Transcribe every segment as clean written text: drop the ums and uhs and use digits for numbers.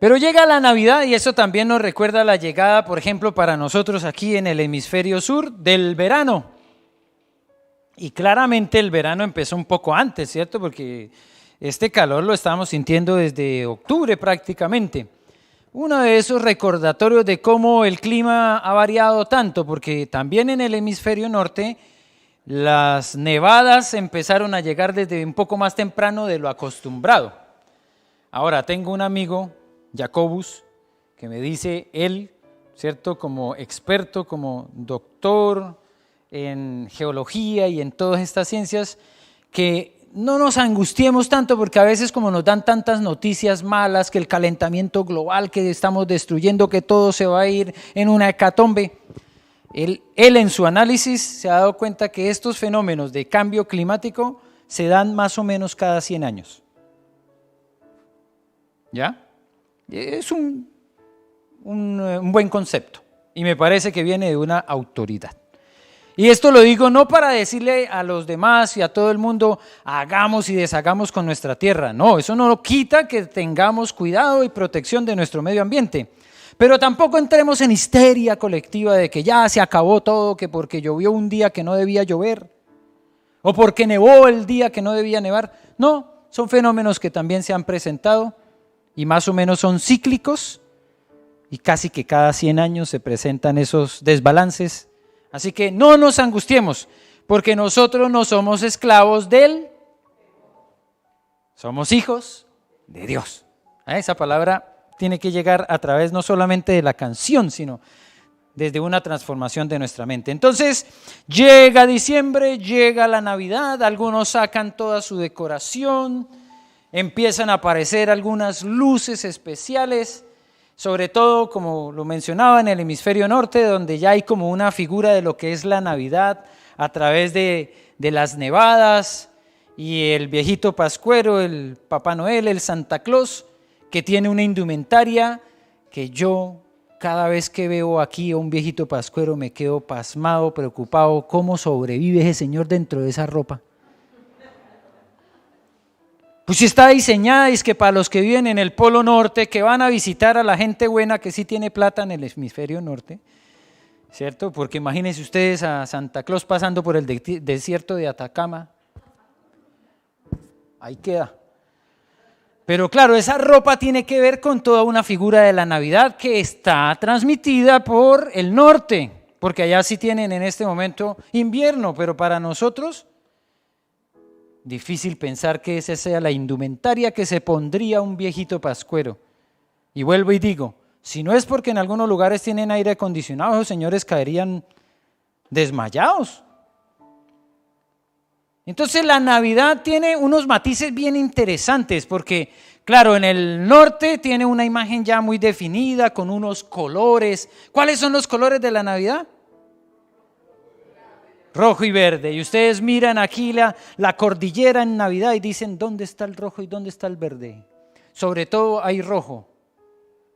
Pero llega la Navidad y eso también nos recuerda la llegada, por ejemplo, para nosotros aquí en el hemisferio sur, del verano. Y claramente el verano empezó un poco antes, ¿cierto? Porque este calor lo estamos sintiendo desde octubre prácticamente. Uno de esos recordatorios de cómo el clima ha variado tanto, porque también en el hemisferio norte las nevadas empezaron a llegar desde un poco más temprano de lo acostumbrado. Ahora tengo un amigo, Jacobus, que me dice él, ¿cierto? Como experto, como doctor en geología y en todas estas ciencias, que no nos angustiemos tanto porque a veces como nos dan tantas noticias malas, que el calentamiento global, que estamos destruyendo, que todo se va a ir en una hecatombe, él en su análisis se ha dado cuenta que estos fenómenos de cambio climático se dan más o menos cada 100 años. ¿Ya? Es un buen concepto y me parece que viene de una autoridad. Y esto lo digo no para decirle a los demás y a todo el mundo hagamos y deshagamos con nuestra tierra. No, eso no quita que tengamos cuidado y protección de nuestro medio ambiente. Pero tampoco entremos en histeria colectiva de que ya se acabó todo, que porque llovió un día que no debía llover o porque nevó el día que no debía nevar. No, son fenómenos que también se han presentado y más o menos son cíclicos y casi que cada 100 años se presentan esos desbalances. Así que no nos angustiemos, porque nosotros no somos esclavos somos hijos de Dios. Esa palabra tiene que llegar a través no solamente de la canción, sino desde una transformación de nuestra mente. Entonces, llega diciembre, llega la Navidad, algunos sacan toda su decoración, empiezan a aparecer algunas luces especiales, sobre todo, como lo mencionaba, en el hemisferio norte, donde ya hay como una figura de lo que es la Navidad a través de las nevadas y el viejito pascuero, el Papá Noel, el Santa Claus, que tiene una indumentaria que yo cada vez que veo aquí a un viejito pascuero me quedo pasmado, preocupado, ¿cómo sobrevive ese señor dentro de esa ropa? Pues si está diseñada, es que para los que viven en el Polo Norte, que van a visitar a la gente buena que sí tiene plata en el hemisferio norte, ¿cierto? Porque imagínense ustedes a Santa Claus pasando por el desierto de Atacama. Ahí queda. Pero claro, esa ropa tiene que ver con toda una figura de la Navidad que está transmitida por el norte, porque allá sí tienen en este momento invierno, pero para nosotros difícil pensar que esa sea la indumentaria que se pondría un viejito pascuero. Y vuelvo y digo, si no es porque en algunos lugares tienen aire acondicionado, esos señores caerían desmayados. Entonces la Navidad tiene unos matices bien interesantes porque, claro, en el norte tiene una imagen ya muy definida con unos colores. ¿Cuáles son los colores de la Navidad? Rojo y verde. Y ustedes miran aquí la cordillera en Navidad y dicen, ¿dónde está el rojo y dónde está el verde? Sobre todo hay rojo,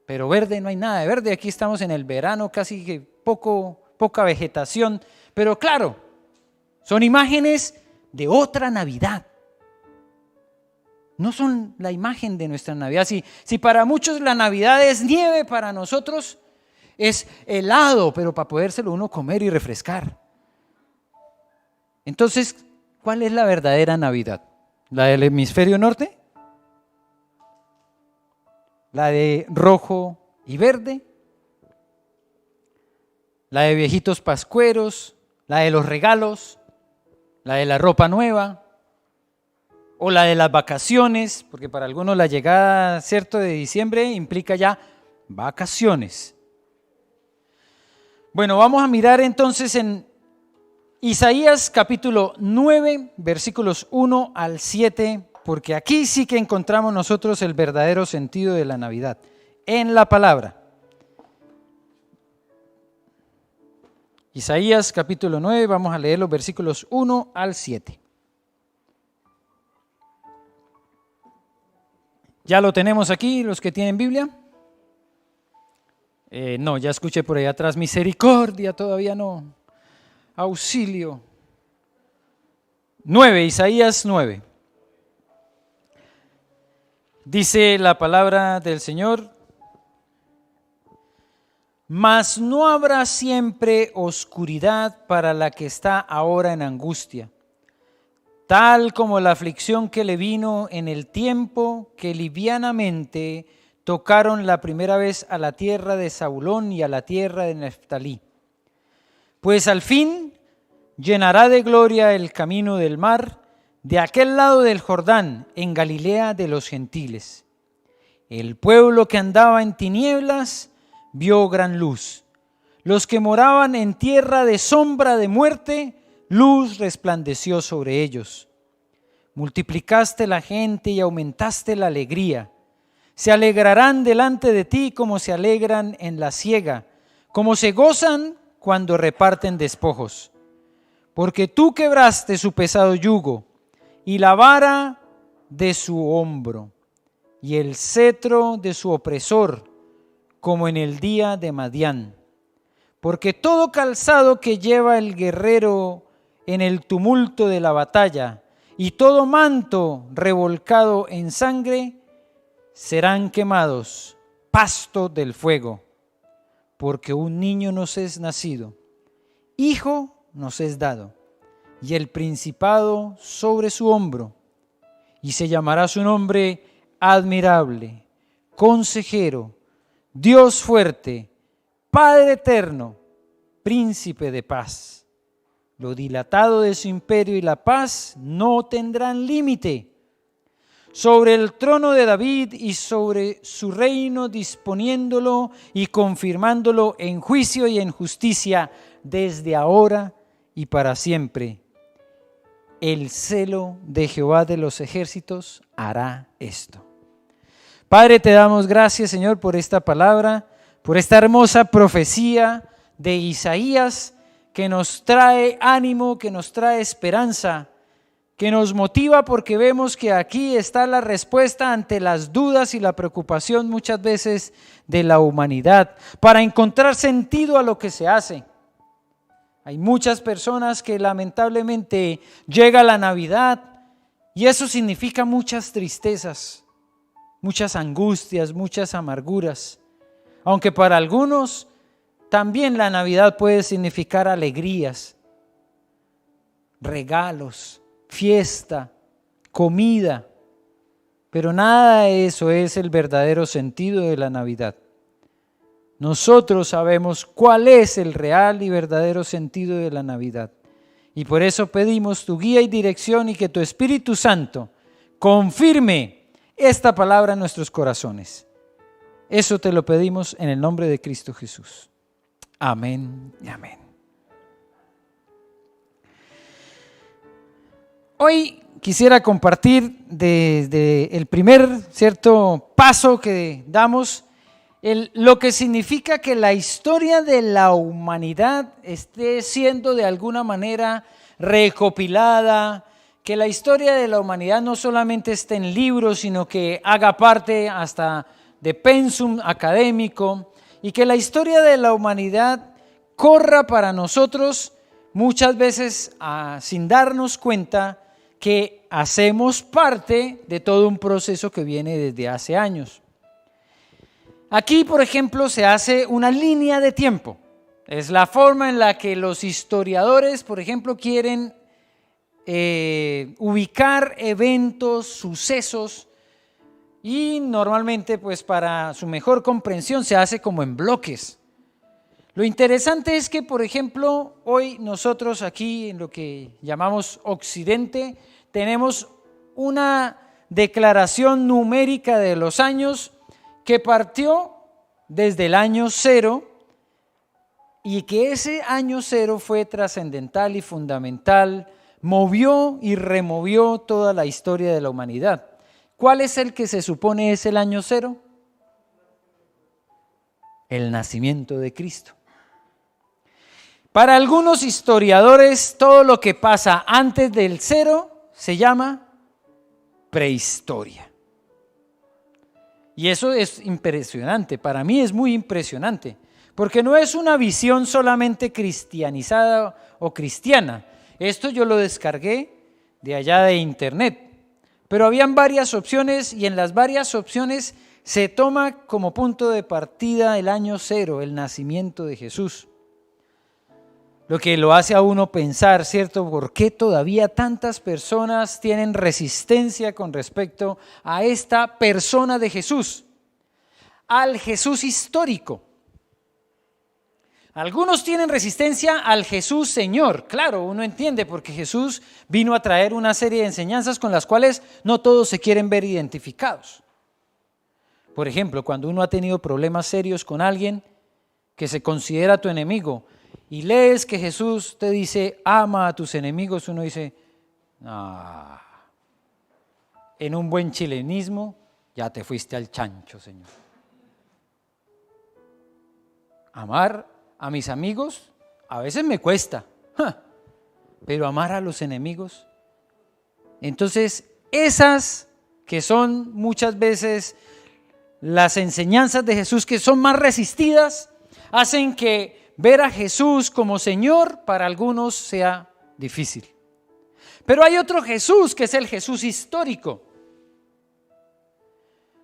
pero verde no hay nada de verde. Aquí estamos en el verano, casi que poca vegetación. Pero claro, son imágenes de otra Navidad. No son la imagen de nuestra Navidad. Si para muchos la Navidad es nieve, para nosotros es helado, pero para podérselo uno comer y refrescar. Entonces, ¿cuál es la verdadera Navidad? ¿La del hemisferio norte? ¿La de rojo y verde? ¿La de viejitos pascueros? ¿La de los regalos? ¿La de la ropa nueva? ¿O la de las vacaciones? Porque para algunos la llegada, ¿cierto?, de diciembre implica ya vacaciones. Bueno, vamos a mirar entonces en Isaías capítulo 9, versículos 1 al 7, porque aquí sí que encontramos nosotros el verdadero sentido de la Navidad, en la palabra. Isaías capítulo 9, vamos a leer los versículos 1 al 7. ¿Ya lo tenemos aquí, los que tienen Biblia? No, ya escuché por ahí atrás, misericordia, todavía no. Auxilio. 9, Isaías 9. Dice la palabra del Señor, mas no habrá siempre oscuridad para la que está ahora en angustia, tal como la aflicción que le vino en el tiempo que livianamente tocaron la primera vez a la tierra de Zabulón y a la tierra de Neftalí. Pues al fin llenará de gloria el camino del mar, de aquel lado del Jordán, en Galilea de los gentiles. El pueblo que andaba en tinieblas vio gran luz. Los que moraban en tierra de sombra de muerte, luz resplandeció sobre ellos. Multiplicaste la gente y aumentaste la alegría. Se alegrarán delante de ti como se alegran en la siega, como se gozan cuando reparten despojos. Porque tú quebraste su pesado yugo y la vara de su hombro y el cetro de su opresor, como en el día de Madián. Porque todo calzado que lleva el guerrero en el tumulto de la batalla y todo manto revolcado en sangre serán quemados, pasto del fuego. Porque un niño nos es nacido, hijo nos es dado, y el principado sobre su hombro, y se llamará su nombre Admirable, Consejero, Dios fuerte, Padre eterno, Príncipe de paz. Lo dilatado de su imperio y la paz no tendrán límite. Sobre el trono de David y sobre su reino, disponiéndolo y confirmándolo en juicio y en justicia desde ahora y para siempre. El celo de Jehová de los ejércitos hará esto. Padre, te damos gracias, Señor, por esta palabra, por esta hermosa profecía de Isaías que nos trae ánimo, que nos trae esperanza, que nos motiva porque vemos que aquí está la respuesta ante las dudas y la preocupación muchas veces de la humanidad, para encontrar sentido a lo que se hace. Hay muchas personas que lamentablemente llega la Navidad y eso significa muchas tristezas, muchas angustias, muchas amarguras. Aunque para algunos también la Navidad puede significar alegrías, regalos, fiesta, comida, pero nada de eso es el verdadero sentido de la Navidad. Nosotros sabemos cuál es el real y verdadero sentido de la Navidad. Y por eso pedimos tu guía y dirección y que tu Espíritu Santo confirme esta palabra en nuestros corazones. Eso te lo pedimos en el nombre de Cristo Jesús. Amén y amén. Hoy quisiera compartir desde el primer paso que damos, lo que significa que la historia de la humanidad esté siendo de alguna manera recopilada, que la historia de la humanidad no solamente esté en libros, sino que haga parte hasta de pensum académico, y que la historia de la humanidad corra para nosotros muchas veces sin darnos cuenta que hacemos parte de todo un proceso que viene desde hace años. Aquí, por ejemplo, se hace una línea de tiempo. Es la forma en la que los historiadores, por ejemplo, quieren ubicar eventos, sucesos, y normalmente, pues para su mejor comprensión, se hace como en bloques. Lo interesante es que, por ejemplo, hoy nosotros aquí en lo que llamamos Occidente, tenemos una declaración numérica de los años que partió desde el año 0 y que ese año 0 fue trascendental y fundamental, movió y removió toda la historia de la humanidad. ¿Cuál es el que se supone es el año 0? El nacimiento de Cristo. Para algunos historiadores, todo lo que pasa antes del 0 se llama prehistoria. Y eso es impresionante, para mí es muy impresionante, porque no es una visión solamente cristianizada o cristiana. Esto yo lo descargué de allá de internet, pero habían varias opciones y en las varias opciones se toma como punto de partida el año 0, el nacimiento de Jesús. Lo que lo hace a uno pensar, ¿cierto? ¿Por qué todavía tantas personas tienen resistencia con respecto a esta persona de Jesús? Al Jesús histórico. Algunos tienen resistencia al Jesús Señor. Claro, uno entiende porque Jesús vino a traer una serie de enseñanzas con las cuales no todos se quieren ver identificados. Por ejemplo, cuando uno ha tenido problemas serios con alguien que se considera tu enemigo y lees que Jesús te dice, ama a tus enemigos, uno dice, ah, en un buen chilenismo, ya te fuiste al chancho, Señor. Amar a mis amigos a veces me cuesta, pero amar a los enemigos. Entonces, esas que son muchas veces las enseñanzas de Jesús que son más resistidas, hacen que ver a Jesús como Señor para algunos sea difícil. Pero hay otro Jesús que es el Jesús histórico,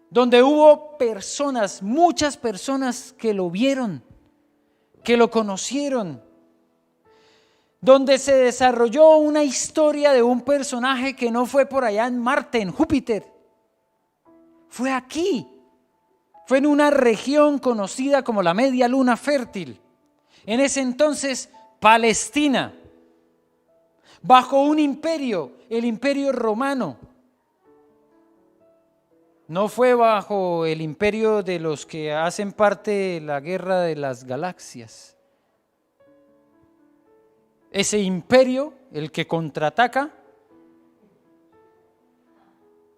donde hubo personas, muchas personas que lo vieron, que lo conocieron, donde se desarrolló una historia de un personaje que no fue por allá en Marte, en Júpiter, fue aquí, fue en una región conocida como la Media Luna Fértil, en ese entonces Palestina, bajo un imperio, el Imperio Romano. No fue bajo el imperio de los que hacen parte de la Guerra de las Galaxias. Ese imperio, el que contraataca,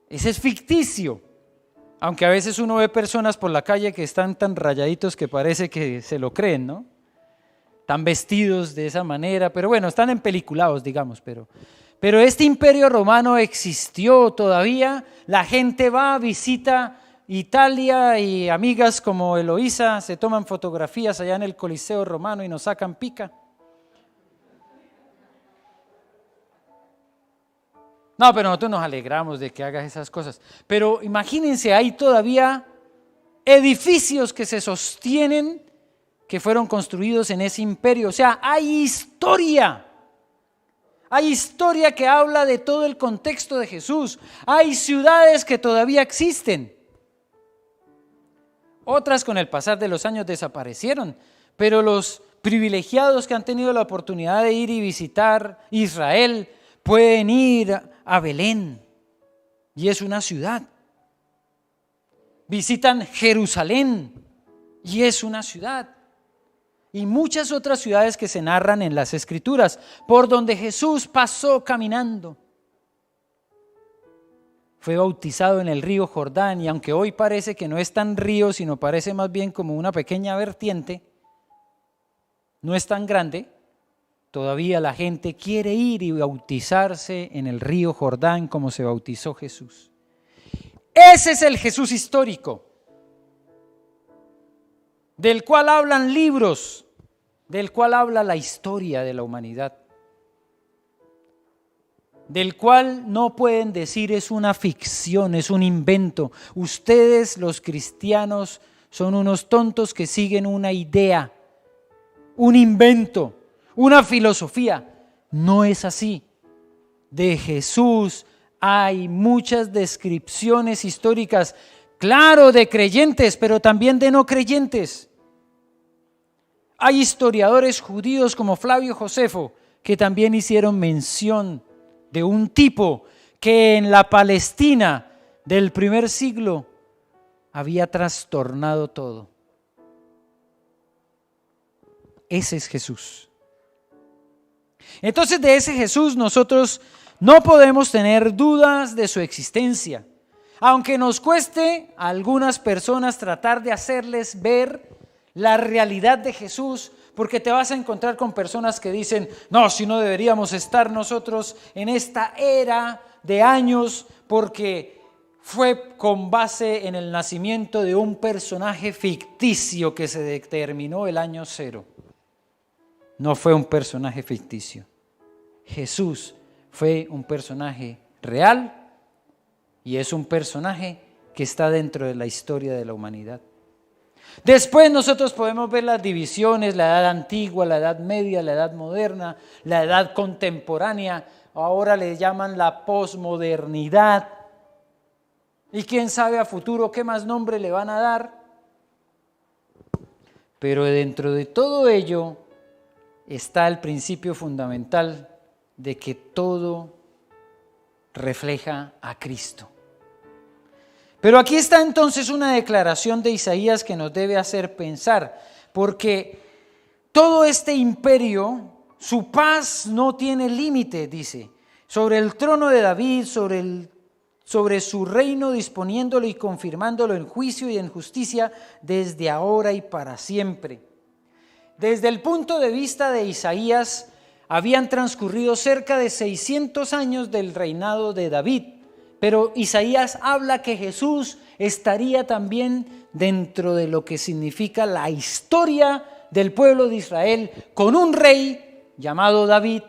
ese es ficticio. Aunque a veces uno ve personas por la calle que están tan rayaditos que parece que se lo creen, ¿no? Están vestidos de esa manera, pero bueno, están empeliculados, digamos, pero este imperio romano existió todavía. La gente va, visita Italia y amigas como Eloísa se toman fotografías allá en el Coliseo Romano y nos sacan pica. No, pero nosotros nos alegramos de que hagas esas cosas. Pero imagínense, hay todavía edificios que se sostienen que fueron construidos en ese imperio. O sea, hay historia. Hay historia que habla de todo el contexto de Jesús. Hay ciudades que todavía existen. Otras con el pasar de los años desaparecieron, pero los privilegiados que han tenido la oportunidad de ir y visitar Israel pueden ir a Belén, y es una ciudad. Visitan Jerusalén, y es una ciudad. Y muchas otras ciudades que se narran en las Escrituras, por donde Jesús pasó caminando. Fue bautizado en el río Jordán, y aunque hoy parece que no es tan río, sino parece más bien como una pequeña vertiente, no es tan grande, todavía la gente quiere ir y bautizarse en el río Jordán como se bautizó Jesús. Ese es el Jesús histórico, del cual hablan libros, del cual habla la historia de la humanidad, del cual no pueden decir es una ficción, es un invento. Ustedes, los cristianos, son unos tontos que siguen una idea, un invento, una filosofía. No es así. De Jesús hay muchas descripciones históricas, claro, de creyentes, pero también de no creyentes. Hay historiadores judíos como Flavio Josefo que también hicieron mención de un tipo que en la Palestina del primer siglo había trastornado todo. Ese es Jesús. Entonces, de ese Jesús nosotros no podemos tener dudas de su existencia, aunque nos cueste a algunas personas tratar de hacerles ver la realidad de Jesús, porque te vas a encontrar con personas que dicen, no, si no deberíamos estar nosotros en esta era de años, porque fue con base en el nacimiento de un personaje ficticio que se determinó el año 0. No fue un personaje ficticio. Jesús fue un personaje real y es un personaje que está dentro de la historia de la humanidad. Después nosotros podemos ver las divisiones, la edad antigua, la edad media, la edad moderna, la edad contemporánea, ahora le llaman la posmodernidad. Y quién sabe a futuro qué más nombre le van a dar. Pero dentro de todo ello está el principio fundamental de que todo refleja a Cristo. Pero aquí está entonces una declaración de Isaías que nos debe hacer pensar, porque todo este imperio, su paz no tiene límite, dice, sobre el trono de David, sobre su reino, disponiéndolo y confirmándolo en juicio y en justicia desde ahora y para siempre. Desde el punto de vista de Isaías, habían transcurrido cerca de 600 años del reinado de David, pero Isaías habla que Jesús estaría también dentro de lo que significa la historia del pueblo de Israel, con un rey llamado David.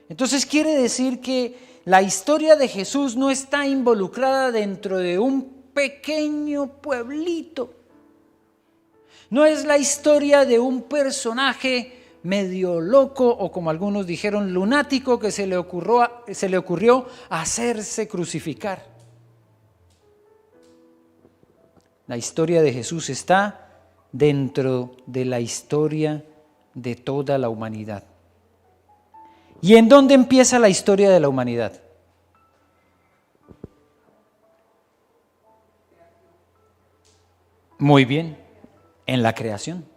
Entonces quiere decir que la historia de Jesús no está involucrada dentro de un pequeño pueblito. No es la historia de un personaje medio loco o, como algunos dijeron, lunático que se le ocurrió hacerse crucificar. La historia de Jesús está dentro de la historia de toda la humanidad. ¿Y en dónde empieza la historia de la humanidad? Muy bien, en la creación.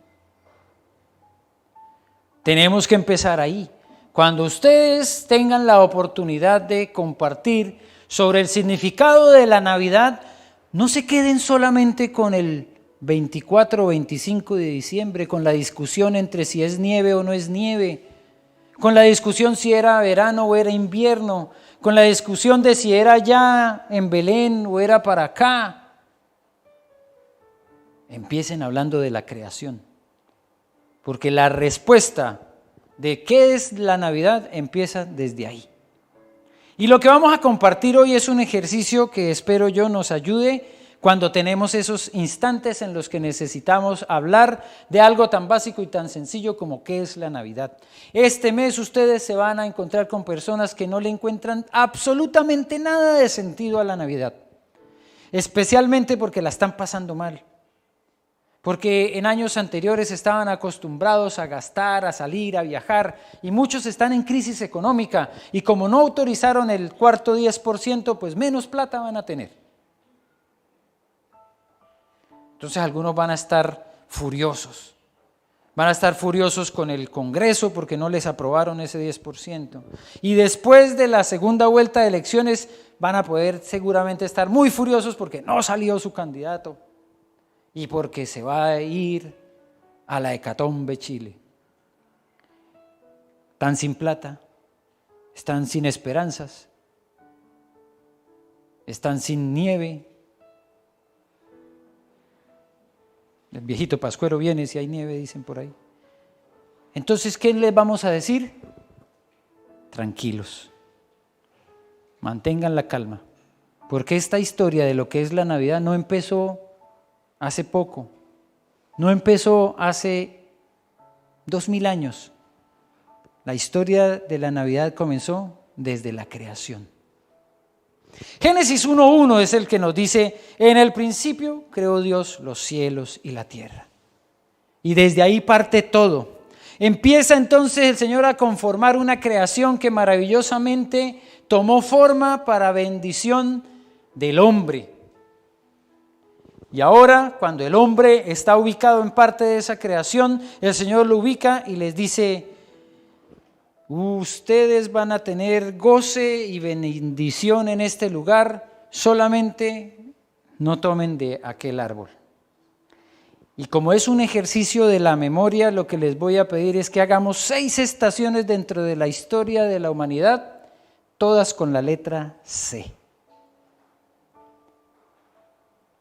Tenemos que empezar ahí. Cuando ustedes tengan la oportunidad de compartir sobre el significado de la Navidad, no se queden solamente con el 24 o 25 de diciembre, con la discusión entre si es nieve o no es nieve, con la discusión si era verano o era invierno, con la discusión de si era allá en Belén o era para acá. Empiecen hablando de la creación, porque la respuesta de qué es la Navidad empieza desde ahí. Y lo que vamos a compartir hoy es un ejercicio que espero yo nos ayude cuando tenemos esos instantes en los que necesitamos hablar de algo tan básico y tan sencillo como qué es la Navidad. Este mes ustedes se van a encontrar con personas que no le encuentran absolutamente nada de sentido a la Navidad, especialmente porque la están pasando mal. Porque en años anteriores estaban acostumbrados a gastar, a salir, a viajar, y muchos están en crisis económica, y como no autorizaron el cuarto 10%, pues menos plata van a tener. Entonces algunos van a estar furiosos. Van a estar furiosos con el Congreso porque no les aprobaron ese 10%. Y después de la segunda vuelta de elecciones van a poder seguramente estar muy furiosos porque no salió su candidato. Y porque se va a ir a la hecatombe Chile. Están sin plata, están sin esperanzas, están sin nieve. El viejito Pascuero viene si hay nieve, dicen por ahí. Entonces, ¿qué les vamos a decir? Tranquilos, mantengan la calma, porque esta historia de lo que es la Navidad no empezó hace poco, no empezó hace 2000 años. La historia de la Navidad comenzó desde la creación. Génesis 1:1 es el que nos dice: en el principio creó Dios los cielos y la tierra. Y desde ahí parte todo. Empieza entonces el Señor a conformar una creación que maravillosamente tomó forma para bendición del hombre. Y ahora, cuando el hombre está ubicado en parte de esa creación, el Señor lo ubica y les dice: ustedes van a tener goce y bendición en este lugar, solamente no tomen de aquel árbol. Y como es un ejercicio de la memoria, lo que les voy a pedir es que hagamos 6 estaciones dentro de la historia de la humanidad, todas con la letra C.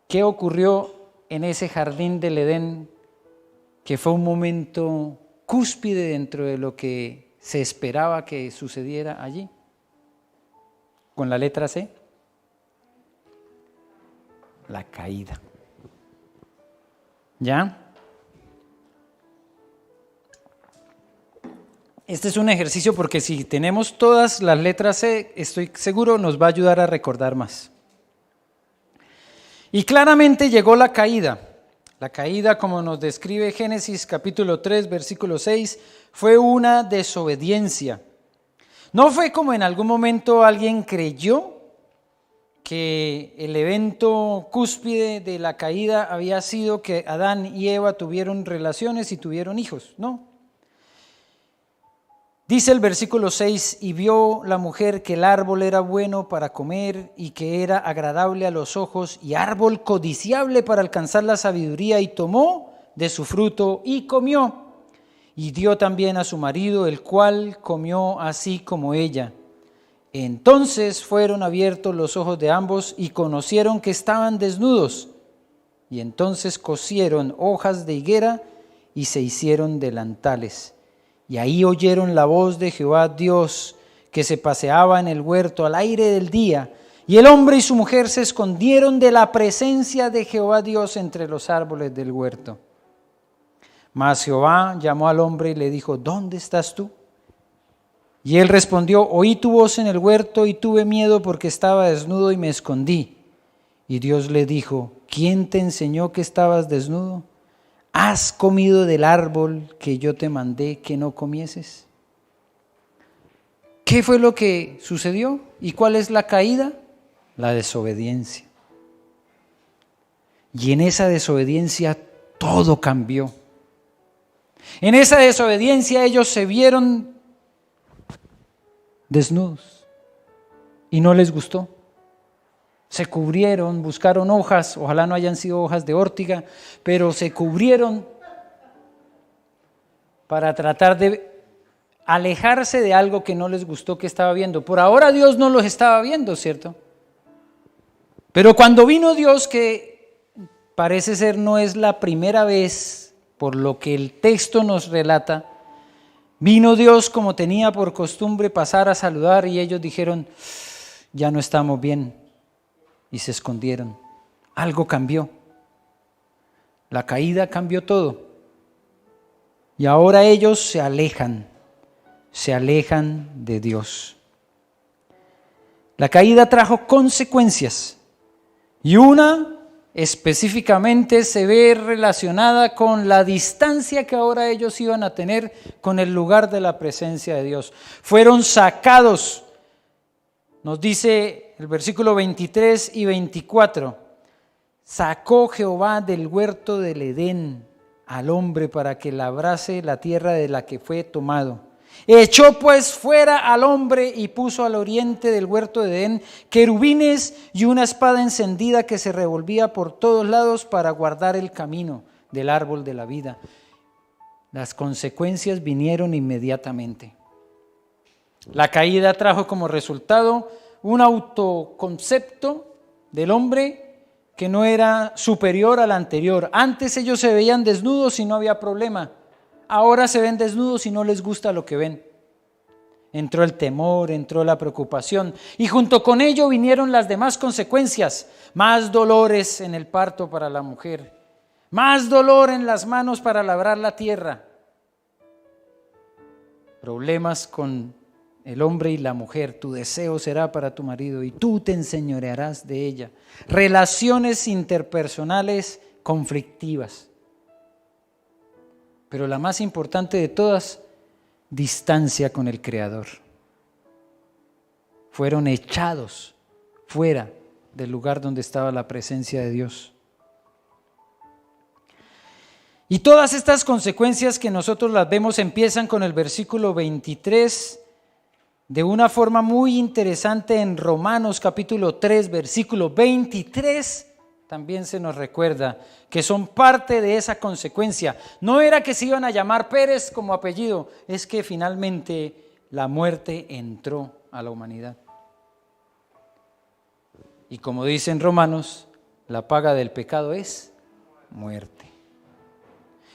¿Qué ocurrió en ese jardín del Edén que fue un momento cúspide dentro de lo que se esperaba que sucediera allí? Con la letra C. la caída. ¿Ya? Este es un ejercicio porque si tenemos todas las letras C, estoy seguro nos va a ayudar a recordar más. Y claramente llegó la caída. La caída, como nos describe Génesis capítulo 3, versículo 6, fue una desobediencia. No fue como en algún momento alguien creyó que el evento cúspide de la caída había sido que Adán y Eva tuvieron relaciones y tuvieron hijos. No. Dice el versículo 6, y vio la mujer que el árbol era bueno para comer y que era agradable a los ojos y árbol codiciable para alcanzar la sabiduría, y tomó de su fruto y comió, y dio también a su marido, el cual comió así como ella. Entonces fueron abiertos los ojos de ambos y conocieron que estaban desnudos, y entonces cosieron hojas de higuera y se hicieron delantales. Y ahí oyeron la voz de Jehová Dios, que se paseaba en el huerto al aire del día, y el hombre y su mujer se escondieron de la presencia de Jehová Dios entre los árboles del huerto. Mas Jehová llamó al hombre y le dijo, ¿dónde estás tú? Y él respondió, oí tu voz en el huerto y tuve miedo porque estaba desnudo y me escondí. Y Dios le dijo, ¿quién te enseñó que estabas desnudo? ¿Has comido del árbol que yo te mandé que no comieses? ¿Qué fue lo que sucedió? ¿Y cuál es la caída? La desobediencia. Y en esa desobediencia todo cambió. En esa desobediencia ellos se vieron desnudos y no les gustó. Se cubrieron, buscaron hojas, ojalá no hayan sido hojas de órtiga, pero se cubrieron para tratar de alejarse de algo que no les gustó que estaba viendo. Por ahora Dios no los estaba viendo, ¿cierto? Pero cuando vino Dios, que parece ser no es la primera vez, por lo que el texto nos relata, vino Dios como tenía por costumbre pasar a saludar y ellos dijeron, ya no estamos bien. Y se escondieron. Algo cambió. La caída cambió todo. Y ahora ellos se alejan de Dios. La caída trajo consecuencias y una específicamente se ve relacionada con la distancia que ahora ellos iban a tener con el lugar de la presencia de Dios. Fueron sacados, nos dice el versículo 23 y 24, sacó Jehová del huerto del Edén al hombre para que labrase la tierra de la que fue tomado. Echó pues fuera al hombre y puso al oriente del huerto de Edén querubines y una espada encendida que se revolvía por todos lados para guardar el camino del árbol de la vida. Las consecuencias vinieron inmediatamente. La caída trajo como resultado un autoconcepto del hombre que no era superior al anterior. Antes ellos se veían desnudos y no había problema. Ahora se ven desnudos y no les gusta lo que ven. Entró el temor, entró la preocupación y junto con ello vinieron las demás consecuencias. Más dolores en el parto para la mujer, más dolor en las manos para labrar la tierra. Problemas con el hombre y la mujer, tu deseo será para tu marido y tú te enseñorearás de ella. Relaciones interpersonales conflictivas. Pero la más importante de todas, distancia con el Creador. Fueron echados fuera del lugar donde estaba la presencia de Dios. Y todas estas consecuencias que nosotros las vemos empiezan con el versículo 23 de una forma muy interesante en Romanos capítulo 3, versículo 23. También se nos recuerda que son parte de esa consecuencia. No era que se iban a llamar Pérez como apellido, es que finalmente la muerte entró a la humanidad. Y como dicen Romanos, la paga del pecado es muerte.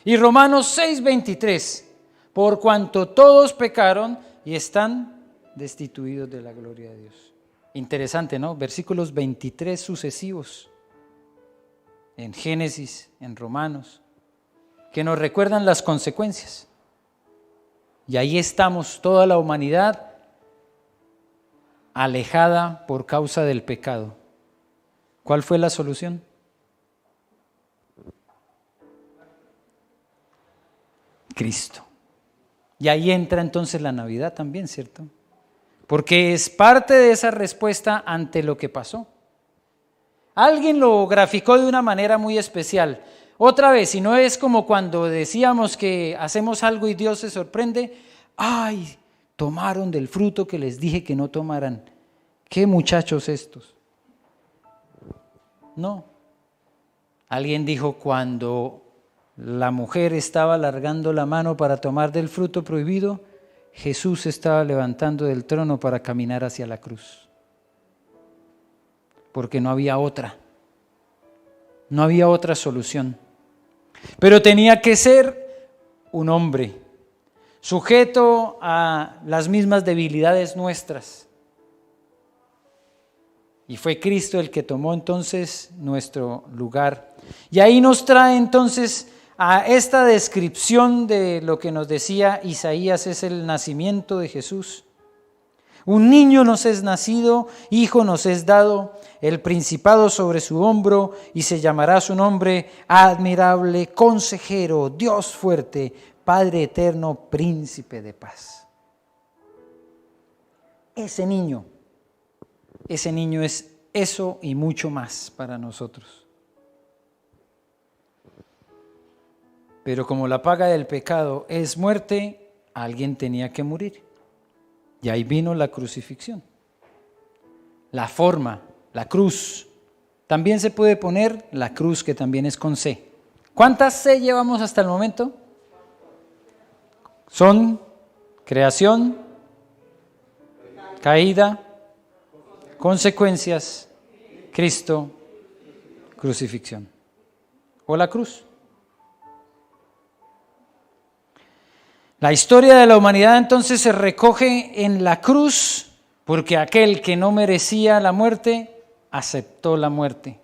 Y Romanos 6:23, por cuanto todos pecaron y están destituidos de la gloria de Dios. Interesante, ¿no? Versículos 23 sucesivos. en Génesis, en Romanos, que nos recuerdan las consecuencias. Y ahí estamos, toda la humanidad alejada por causa del pecado. ¿Cuál fue la solución? Cristo. Y ahí entra entonces la Navidad también, ¿cierto? Porque es parte de esa respuesta ante lo que pasó. Alguien lo graficó de una manera muy especial. Otra vez, si no es como cuando decíamos que hacemos algo y Dios se sorprende, ¡ay! Tomaron del fruto que les dije que no tomaran. ¿Qué muchachos estos? No. Alguien dijo cuando la mujer estaba alargando la mano para tomar del fruto prohibido, Jesús se estaba levantando del trono para caminar hacia la cruz. Porque no había otra. No había otra solución. Pero tenía que ser un hombre, sujeto a las mismas debilidades nuestras. Y fue Cristo el que tomó entonces nuestro lugar. Y ahí nos trae entonces a esta descripción de lo que nos decía Isaías, es el nacimiento de Jesús. Un niño nos es nacido, hijo nos es dado, el principado sobre su hombro, y se llamará su nombre admirable, consejero, Dios fuerte, Padre eterno, príncipe de paz. Ese niño es eso y mucho más para nosotros. Pero como la paga del pecado es muerte, alguien tenía que morir. Y ahí vino la crucifixión. La forma, la cruz. También se puede poner la cruz, que también es con C. ¿Cuántas C llevamos hasta el momento? Son creación, caída, consecuencias, Cristo, crucifixión. O la cruz. La historia de la humanidad entonces se recoge en la cruz, porque aquel que no merecía la muerte, aceptó la muerte.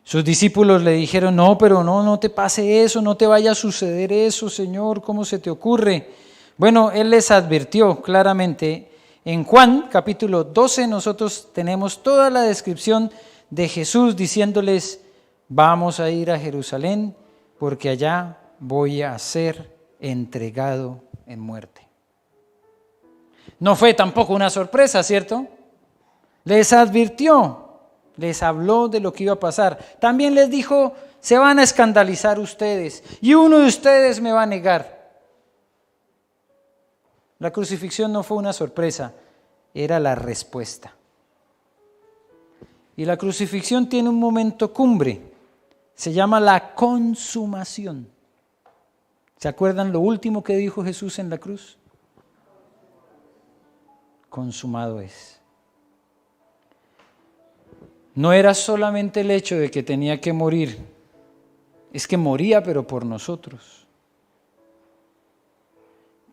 Sus discípulos le dijeron, no, pero no te pase eso, no te vaya a suceder eso, Señor, ¿cómo se te ocurre? Bueno, Él les advirtió claramente. En Juan capítulo 12 nosotros tenemos toda la descripción de Jesús diciéndoles, vamos a ir a Jerusalén porque allá voy a ser entregado en muerte. No fue tampoco una sorpresa, ¿cierto? Les advirtió, les habló de lo que iba a pasar. También les dijo, se van a escandalizar ustedes y uno de ustedes me va a negar. La crucifixión no fue una sorpresa, era la respuesta. Y la crucifixión tiene un momento cumbre, se llama la consumación. ¿Se acuerdan lo último que dijo Jesús en la cruz? Consumado es. No era solamente el hecho de que tenía que morir, es que moría pero por nosotros.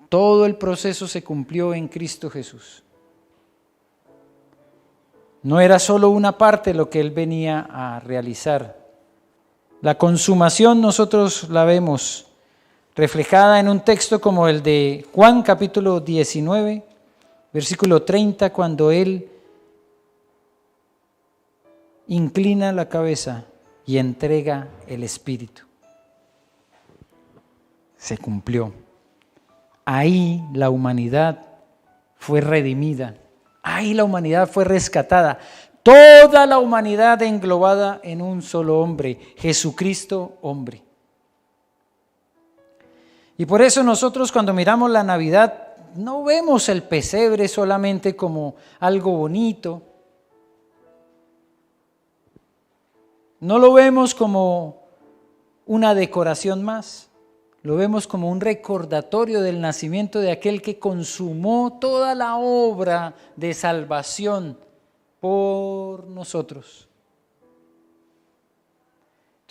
Todo el proceso se cumplió en Cristo Jesús. No era solo una parte lo que Él venía a realizar. La consumación nosotros la vemos reflejada en un texto como el de Juan capítulo 19, versículo 30, cuando Él inclina la cabeza y entrega el Espíritu. Se cumplió. Ahí la humanidad fue redimida. Ahí la humanidad fue rescatada. Toda la humanidad englobada en un solo hombre, Jesucristo hombre. Y por eso nosotros cuando miramos la Navidad no vemos el pesebre solamente como algo bonito. No lo vemos como una decoración más. Lo vemos como un recordatorio del nacimiento de aquel que consumó toda la obra de salvación por nosotros.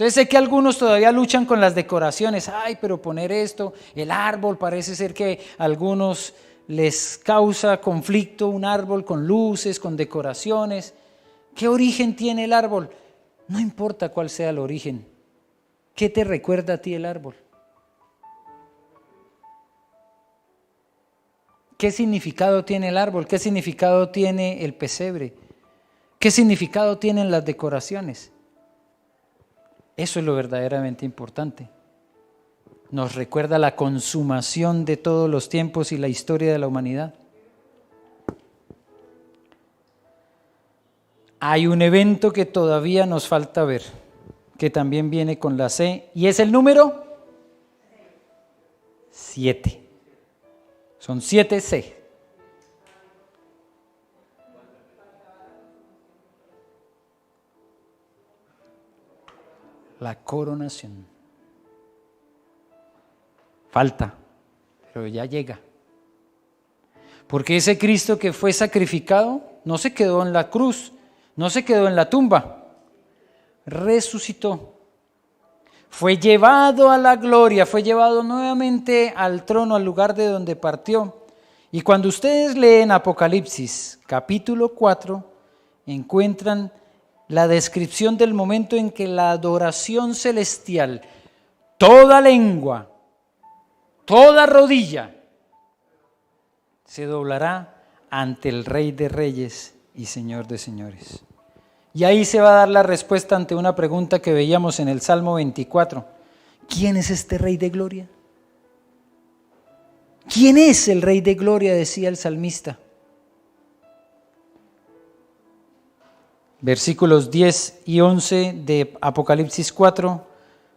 Entonces sé que algunos todavía luchan con las decoraciones. Ay, pero poner esto, el árbol, parece ser que a algunos les causa conflicto un árbol con luces, con decoraciones. ¿Qué origen tiene el árbol? No importa cuál sea el origen. ¿Qué te recuerda a ti el árbol? ¿Qué significado tiene el árbol? ¿Qué significado tiene el pesebre? ¿Qué significado tienen las decoraciones? Eso es lo verdaderamente importante. Nos recuerda la consumación de todos los tiempos y la historia de la humanidad. Hay un evento que todavía nos falta ver, que también viene con la C, y es el número 7. Son 7 C. La coronación. Falta, pero ya llega. Porque ese Cristo que fue sacrificado no se quedó en la cruz, no se quedó en la tumba, resucitó. Fue llevado a la gloria, fue llevado nuevamente al trono, al lugar de donde partió. Y cuando ustedes leen Apocalipsis capítulo 4, encuentran la descripción del momento en que la adoración celestial, toda lengua, toda rodilla, se doblará ante el Rey de Reyes y Señor de Señores. Y ahí se va a dar la respuesta ante una pregunta que veíamos en el Salmo 24. ¿Quién es este Rey de Gloria? ¿Quién es el Rey de Gloria?, decía el salmista. Versículos 10 y 11 de Apocalipsis 4.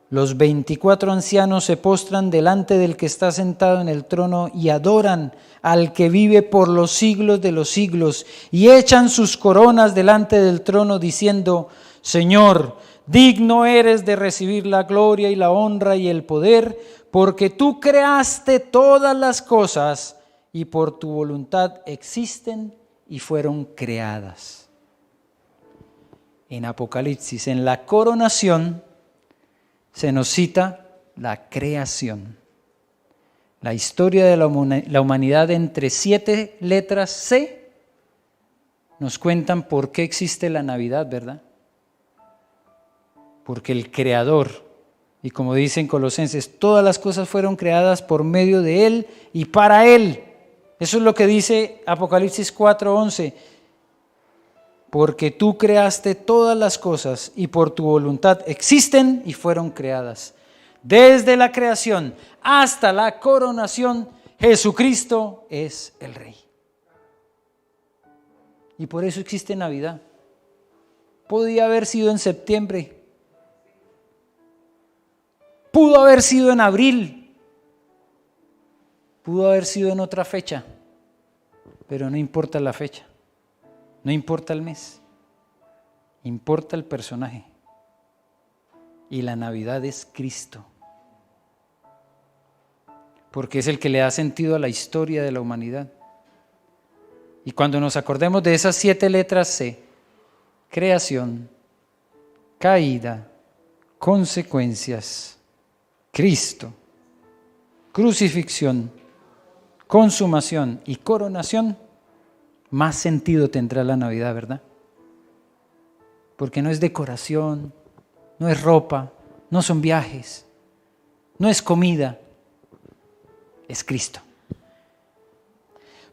Los 24 ancianos se postran delante del que está sentado en el trono y adoran al que vive por los siglos de los siglos y echan sus coronas delante del trono diciendo: Señor, digno eres de recibir la gloria y la honra y el poder, porque tú creaste todas las cosas y por tu voluntad existen y fueron creadas. En Apocalipsis, en la coronación, se nos cita la creación. La historia de la humanidad entre 7 letras C nos cuentan por qué existe la Navidad, ¿verdad? Porque el Creador, y como dicen Colosenses, todas las cosas fueron creadas por medio de Él y para Él. Eso es lo que dice Apocalipsis 4:11. Porque tú creaste todas las cosas y por tu voluntad existen y fueron creadas. Desde la creación hasta la coronación, Jesucristo es el Rey. Y por eso existe Navidad. Podía haber sido en septiembre. Pudo haber sido en abril. Pudo haber sido en otra fecha. Pero no importa la fecha. No importa el mes, importa el personaje. Y la Navidad es Cristo. Porque es el que le da sentido a la historia de la humanidad. Y cuando nos acordemos de esas 7 letras C, creación, caída, consecuencias, Cristo, crucifixión, consumación y coronación, más sentido tendrá la Navidad, ¿verdad? Porque no es decoración, no es ropa, no son viajes, no es comida, es Cristo.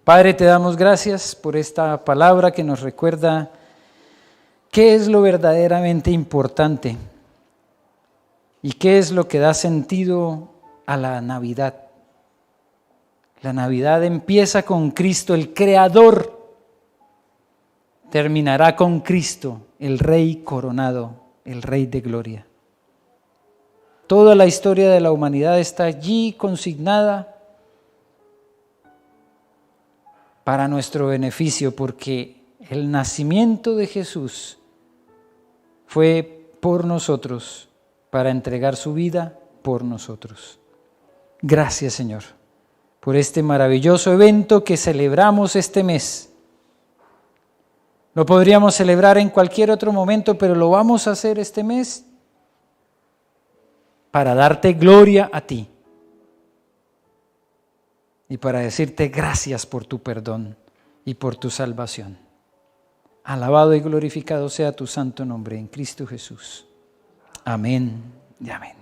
Padre, te damos gracias por esta palabra que nos recuerda qué es lo verdaderamente importante y qué es lo que da sentido a la Navidad. La Navidad empieza con Cristo, el Creador. Terminará con Cristo, el Rey coronado, el Rey de gloria. Toda la historia de la humanidad está allí consignada para nuestro beneficio, porque el nacimiento de Jesús fue por nosotros, para entregar su vida por nosotros. Gracias, Señor, por este maravilloso evento que celebramos este mes. Lo podríamos celebrar en cualquier otro momento, pero lo vamos a hacer este mes para darte gloria a ti y para decirte gracias por tu perdón y por tu salvación. Alabado y glorificado sea tu santo nombre en Cristo Jesús. Amén y amén.